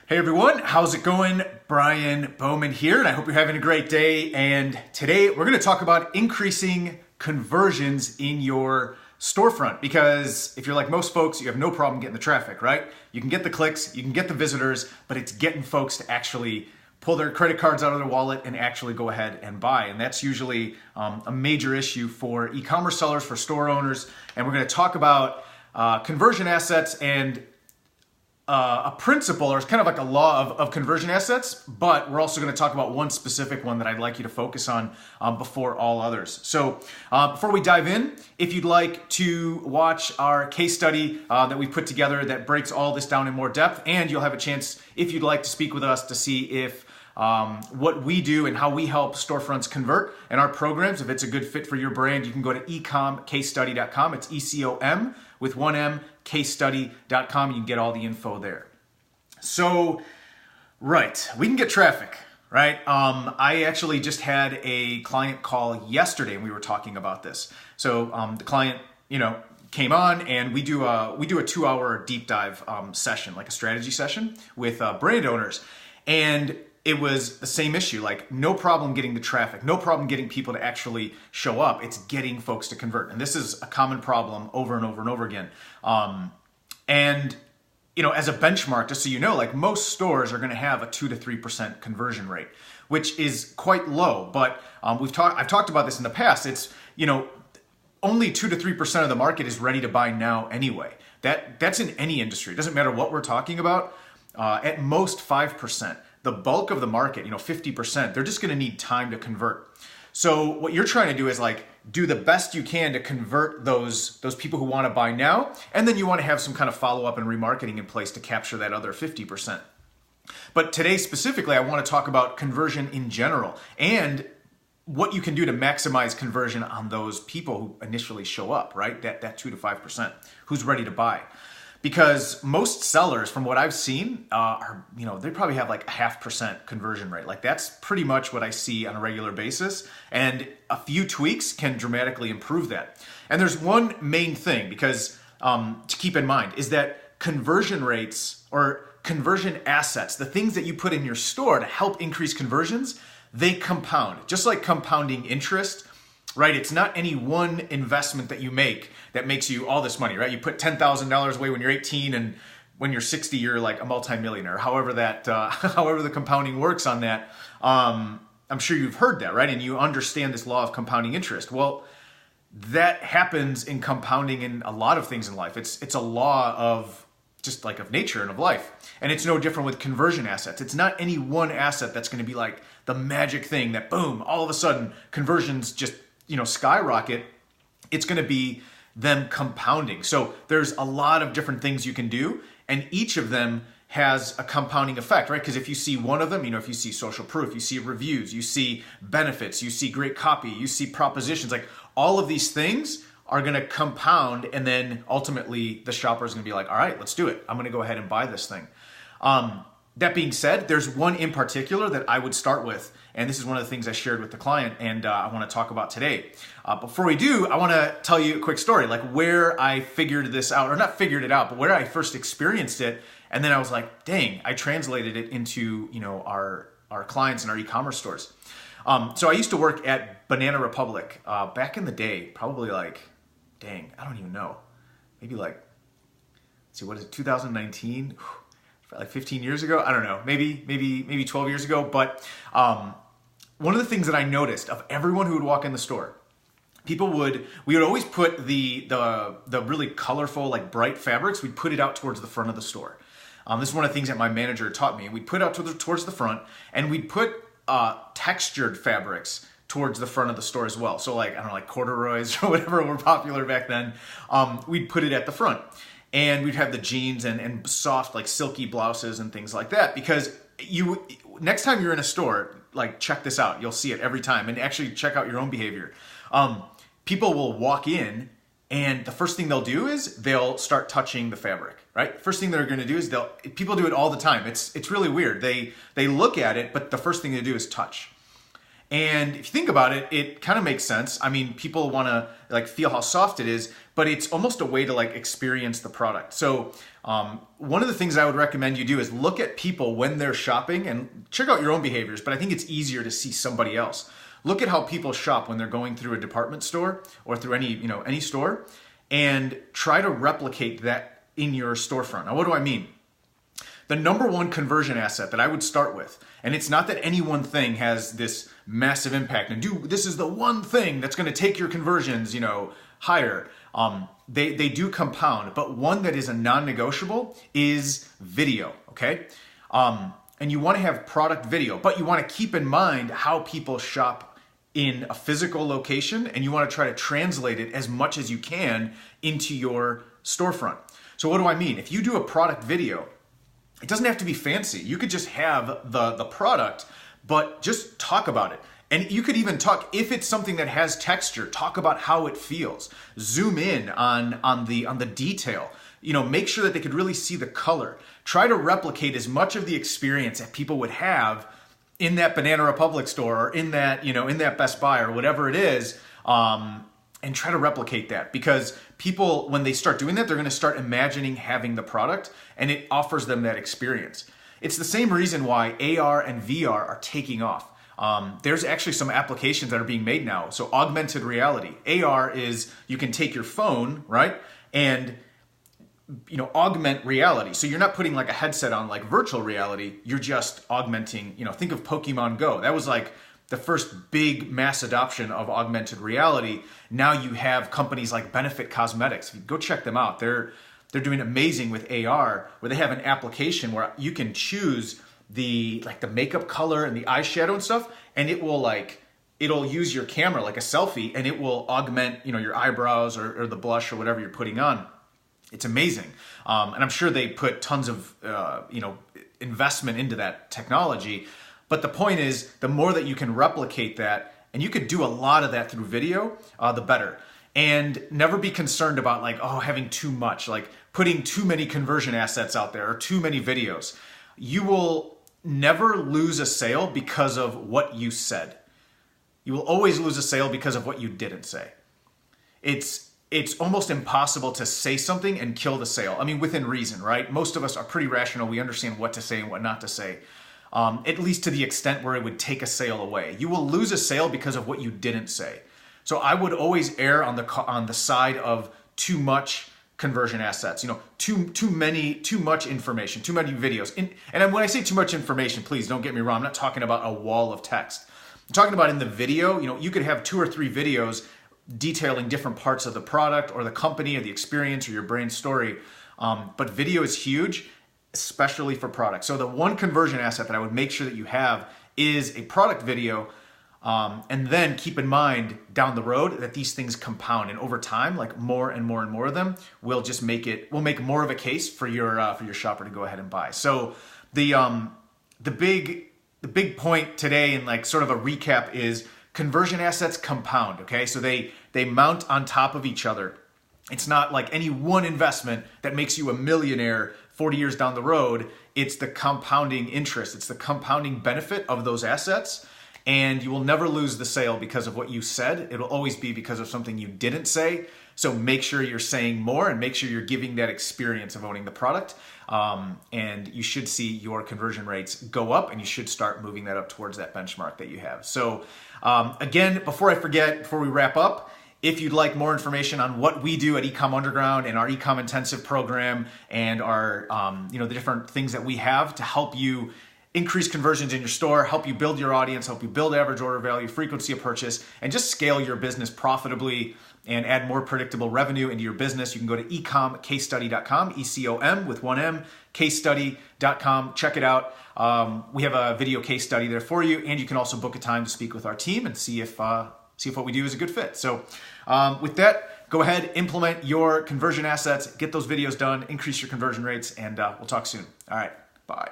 Hey everyone, how's it going? Brian Bowman here, and I hope you're having a great day. And today we're going to talk about increasing conversions in your storefront, because if you're like most folks, you have no problem getting the traffic, right? You can get the clicks, you can get the visitors, but it's getting folks to actually pull their credit cards out of their wallet and actually go ahead and buy. And that's usually a major issue for e-commerce sellers, for store owners. And we're going to talk about conversion assets and a principle, or it's kind of like a law of conversion assets, but we're also going to talk about one specific one that I'd like you to focus on before all others. So before we dive in, if you'd like to watch our case study that we put together that breaks all this down in more depth, and you'll have a chance, if you'd like to speak with us to see if what we do and how we help storefronts convert and our programs, if it's a good fit for your brand, you can go to ecomcasestudy.com. It's ECOM with one M, casestudy.com. You can get all the info there. So, right, we can get traffic, right? I actually just had a client call yesterday and we were talking about this. So the client, came on, and we do a 2-hour deep dive session, like a strategy session with brand owners. And it was the same issue, like no problem getting the traffic, no problem getting people to actually show up. It's getting folks to convert. And this is a common problem over and over and over again. As a benchmark, just so you know, like most stores are going to have a 2 to 3% conversion rate, which is quite low. But I've talked about this in the past. It's, only 2 to 3% of the market is ready to buy now anyway. That's in any industry. It doesn't matter what we're talking about. At most 5%. The bulk of the market, 50%, they're just going to need time to convert. So what you're trying to do is do the best you can to convert those people who want to buy now, and then you want to have some kind of follow-up and remarketing in place to capture that other 50%. But today specifically, I want to talk about conversion in general and what you can do to maximize conversion on those people who initially show up, right? That 2 to 5% who's ready to buy. Because most sellers, from what I've seen, they probably have like a 0.5% conversion rate. Like that's pretty much what I see on a regular basis. And a few tweaks can dramatically improve that. And there's one main thing, because to keep in mind, is that conversion rates or conversion assets, the things that you put in your store to help increase conversions, they compound. Just like compounding interest, right? It's not any one investment that you make that makes you all this money, right? You put $10,000 away when you're 18, and when you're 60, you're like a multimillionaire. However the compounding works on that. I'm sure you've heard that, right? And you understand this law of compounding interest. Well, that happens in compounding in a lot of things in life. It's a law of just like of nature and of life. And it's no different with conversion assets. It's not any one asset that's going to be like the magic thing that boom, all of a sudden conversions just skyrocket. It's going to be them compounding. So there's a lot of different things you can do, and each of them has a compounding effect, right? Because if you see one of them, if you see social proof, you see reviews, you see benefits, you see great copy, you see propositions, like all of these things are going to compound, and then ultimately the shopper is going to be like, all right, let's do it. I'm going to go ahead and buy this thing. That being said, there's one in particular that I would start with, and this is one of the things I shared with the client, and I want to talk about today. Before we do, I want to tell you a quick story, like where I figured this out, or not figured it out, but where I first experienced it, and then I was like, dang, I translated it into our clients and our e-commerce stores. So I used to work at Banana Republic back in the day, probably I don't even know, maybe what is it, 2019? Like 15 years ago, I don't know, maybe 12 years ago. But one of the things that I noticed of everyone who would walk in the store, we would always put the really colorful, like bright fabrics, we'd put it out towards the front of the store. This is one of the things that my manager taught me. We'd put it out towards the front, and we'd put textured fabrics towards the front of the store as well. So like corduroys or whatever were popular back then, we'd put it at the front. And we'd have the jeans and soft, like silky blouses and things like that. Because next time you're in a store, like check this out. You'll see it every time. And actually check out your own behavior. People will walk in, and the first thing they'll do is they'll start touching the fabric, right? First thing they're going to do is people do it all the time. It's really weird. They look at it, but the first thing they do is touch. And if you think about it, it kind of makes sense. I mean, people want to like feel how soft it is, but it's almost a way to like experience the product. So one of the things I would recommend you do is look at people when they're shopping and check out your own behaviors, but I think it's easier to see somebody else. Look at how people shop when they're going through a department store or through any store, and try to replicate that in your storefront. Now, what do I mean? The number one conversion asset that I would start with, and it's not that any one thing has this massive impact and this is the one thing that's going to take your conversions, higher. They do compound, but one that is a non-negotiable is video, okay? And you want to have product video, but you want to keep in mind how people shop in a physical location, and you want to try to translate it as much as you can into your storefront. So what do I mean? If you do a product video, it doesn't have to be fancy. You could just have the product, but just talk about it. And you could even talk, if it's something that has texture, talk about how it feels. Zoom in on the detail. Make sure that they could really see the color. Try to replicate as much of the experience that people would have in that Banana Republic store or in that Best Buy or whatever it is, and try to replicate that, because people, when they start doing that, they're going to start imagining having the product, and it offers them that experience. It's the same reason why AR and VR are taking off. There's actually some applications that are being made now. So augmented reality. AR is you can take your phone, right, and augment reality. So you're not putting like a headset on like virtual reality. You're just augmenting, think of Pokemon Go. That was like the first big mass adoption of augmented reality. Now you have companies like Benefit Cosmetics. Go check them out. They're doing amazing with AR, where they have an application where you can choose the makeup color and the eyeshadow and stuff, and it'll use your camera like a selfie, and it will augment your eyebrows or the blush or whatever you're putting on. It's amazing, and I'm sure they put tons of investment into that technology. But the point is, the more that you can replicate that, and you could do a lot of that through video, the better. And never be concerned about having too much, like putting too many conversion assets out there or too many videos. You will never lose a sale because of what you said. You will always lose a sale because of what you didn't say. It's almost impossible to say something and kill the sale. I mean, within reason, right? Most of us are pretty rational. We understand what to say and what not to say. At least to the extent where it would take a sale away. You will lose a sale because of what you didn't say. So I would always err on the side of too much conversion assets. Too much information, too many videos. And when I say too much information, please don't get me wrong. I'm not talking about a wall of text. I'm talking about in the video. You could have 2 or 3 videos detailing different parts of the product or the company or the experience or your brand story. But video is huge, especially for products. So the one conversion asset that I would make sure that you have is a product video, and then keep in mind down the road that these things compound, and over time, like more and more and more of them, we'll make more of a case for your shopper to go ahead and buy. So the big point today, and like sort of a recap, is conversion assets compound. Okay, so they mount on top of each other. It's not like any one investment that makes you a millionaire 40 years down the road. It's the compounding interest. It's the compounding benefit of those assets. And you will never lose the sale because of what you said. It'll always be because of something you didn't say. So make sure you're saying more, and make sure you're giving that experience of owning the product. And you should see your conversion rates go up, and you should start moving that up towards that benchmark that you have. So again, before we wrap up, if you'd like more information on what we do at eCom Underground and our eCom Intensive program and our the different things that we have to help you increase conversions in your store, help you build your audience, help you build average order value, frequency of purchase, and just scale your business profitably and add more predictable revenue into your business, you can go to ecomcasestudy.com, ECOM with one M, casestudy.com. Check it out. We have a video case study there for you, and you can also book a time to speak with our team and see if what we do is a good fit. So with that, go ahead, implement your conversion assets, get those videos done, increase your conversion rates, and we'll talk soon. All right, bye.